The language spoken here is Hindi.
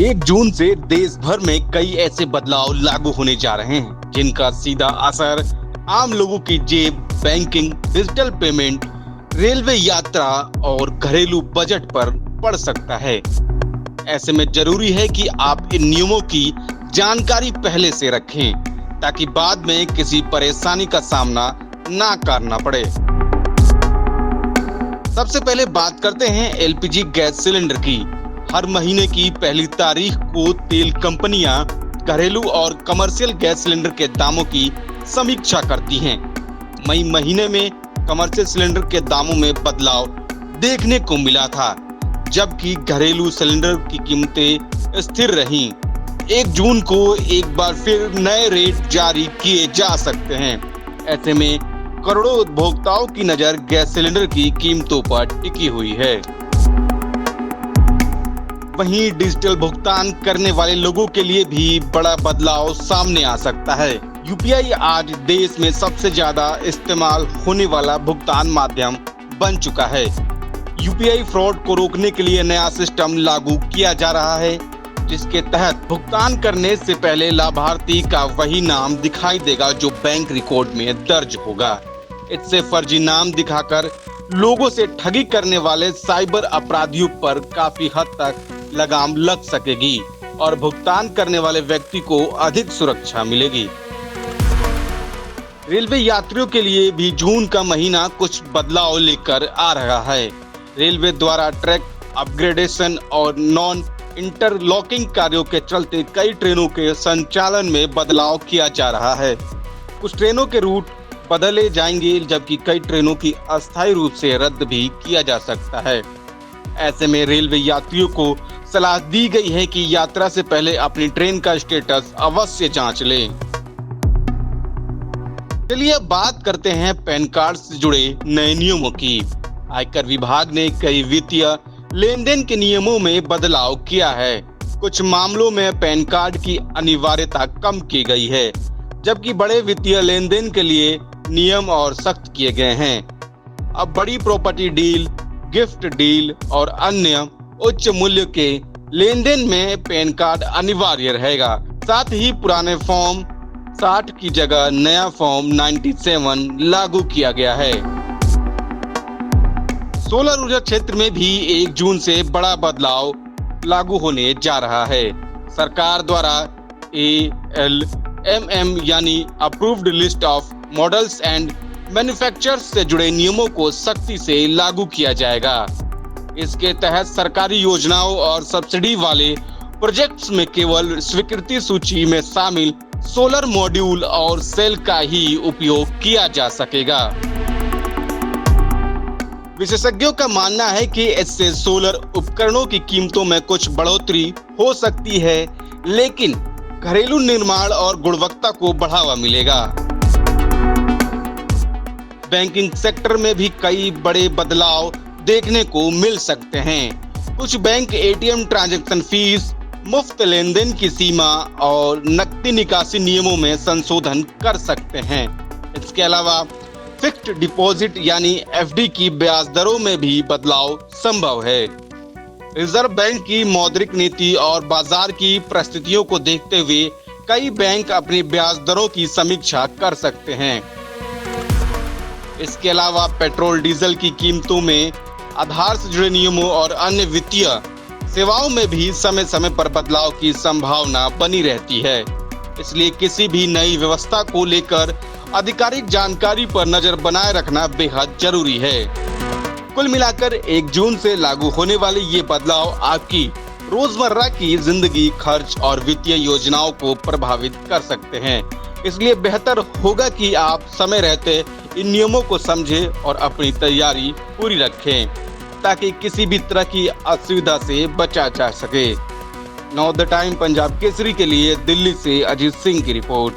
1 जून से देश भर में कई ऐसे बदलाव लागू होने जा रहे हैं जिनका सीधा असर आम लोगों की जेब, बैंकिंग, डिजिटल पेमेंट, रेलवे यात्रा और घरेलू बजट पर पड़ सकता है। ऐसे में जरूरी है कि आप इन नियमों की जानकारी पहले से रखें ताकि बाद में किसी परेशानी का सामना ना करना पड़े। सबसे पहले बात करते हैं एलपीजी गैस सिलेंडर की। हर महीने की पहली तारीख को तेल कंपनियां घरेलू और कमर्शियल गैस सिलेंडर के दामों की समीक्षा करती हैं। मई महीने में कमर्शियल सिलेंडर के दामों में बदलाव देखने को मिला था, जबकि घरेलू सिलेंडर की कीमतें स्थिर रहीं। 1 जून को एक बार फिर नए रेट जारी किए जा सकते हैं। ऐसे में करोड़ों उपभोक्ताओं की नजर गैस सिलेंडर की कीमतों पर टिकी हुई है। वहीं डिजिटल भुगतान करने वाले लोगों के लिए भी बड़ा बदलाव सामने आ सकता है। यूपीआई आज देश में सबसे ज्यादा इस्तेमाल होने वाला भुगतान माध्यम बन चुका है। यूपीआई फ्रॉड को रोकने के लिए नया सिस्टम लागू किया जा रहा है, जिसके तहत भुगतान करने से पहले लाभार्थी का वही नाम दिखाई देगा जो बैंक रिकॉर्ड में दर्ज होगा। इससे फर्जी नाम दिखाकर लोगों से ठगी करने वाले साइबर अपराधियों पर काफी हद तक लगाम लग सकेगी और भुगतान करने वाले व्यक्ति को अधिक सुरक्षा मिलेगी। रेलवे यात्रियों के लिए भी जून का महीना कुछ बदलाव लेकर आ रहा है। रेलवे द्वारा ट्रैक अपग्रेडेशन और नॉन इंटरलॉकिंग कार्यों के चलते कई ट्रेनों के संचालन में बदलाव किया जा रहा है। कुछ ट्रेनों के रूट बदले जाएंगे, जबकि कई ट्रेनों की अस्थायी रूप से रद्द भी किया जा सकता है। ऐसे में रेलवे यात्रियों को सलाह दी गई है कि यात्रा से पहले अपनी ट्रेन का स्टेटस अवश्य जांच लें। चलिए अब बात करते हैं पैन कार्ड से जुड़े नए नियमों की। आयकर विभाग ने कई वित्तीय लेन देन के नियमों में बदलाव किया है। कुछ मामलों में पैन कार्ड की अनिवार्यता कम की गई है, जबकि बड़े वित्तीय लेन देन के लिए नियम और सख्त किए गए हैं। अब बड़ी प्रॉपर्टी डील, गिफ्ट डील और अन्य उच्च मूल्य के लेन देन में पैन कार्ड अनिवार्य रहेगा। साथ ही पुराने फॉर्म 60 की जगह नया फॉर्म 97 लागू किया गया है। सोलर ऊर्जा क्षेत्र में भी 1 जून से बड़ा बदलाव लागू होने जा रहा है। सरकार द्वारा ALMM यानी approved list of models and manufacturers से जुड़े नियमों को सख्ती से लागू किया जाएगा। इसके तहत सरकारी योजनाओं और सब्सिडी वाले प्रोजेक्ट्स में केवल स्वीकृति सूची में शामिल सोलर मॉड्यूल और सेल का ही उपयोग किया जा सकेगा। विशेषज्ञों का मानना है कि इससे सोलर उपकरणों की कीमतों में कुछ बढ़ोतरी हो सकती है, लेकिन घरेलू निर्माण और गुणवत्ता को बढ़ावा मिलेगा। बैंकिंग सेक्टर में भी कई बड़े बदलाव देखने को मिल सकते हैं। कुछ बैंक एटीएम ट्रांजैक्शन फीस, मुफ्त लेन देन की सीमा और नकदी निकासी नियमों में संशोधन कर सकते हैं। इसके अलावा फिक्स्ड डिपॉजिट यानी एफडी की ब्याज दरों में भी बदलाव संभव है। रिजर्व बैंक की मौद्रिक नीति और बाजार की परिस्थितियों को देखते हुए कई बैंक अपनी ब्याज दरों की समीक्षा कर सकते हैं। इसके अलावा पेट्रोल डीजल की कीमतों में आधार से जुड़े नियमों और अन्य वित्तीय सेवाओं में भी समय समय पर बदलाव की संभावना बनी रहती है। इसलिए किसी भी नई व्यवस्था को लेकर आधिकारिक जानकारी पर नजर बनाए रखना बेहद जरूरी है। कुल मिलाकर 1 जून से लागू होने वाले ये बदलाव आपकी रोजमर्रा की जिंदगी, खर्च और वित्तीय योजनाओं को प्रभावित कर सकते हैं। इसलिए बेहतर होगा कि आप समय रहते इन नियमों को समझें और अपनी तैयारी पूरी रखें ताकि किसी भी तरह की असुविधा से बचा जा सके। Now the time Punjab Kesari के लिए दिल्ली से अजीत सिंह की रिपोर्ट।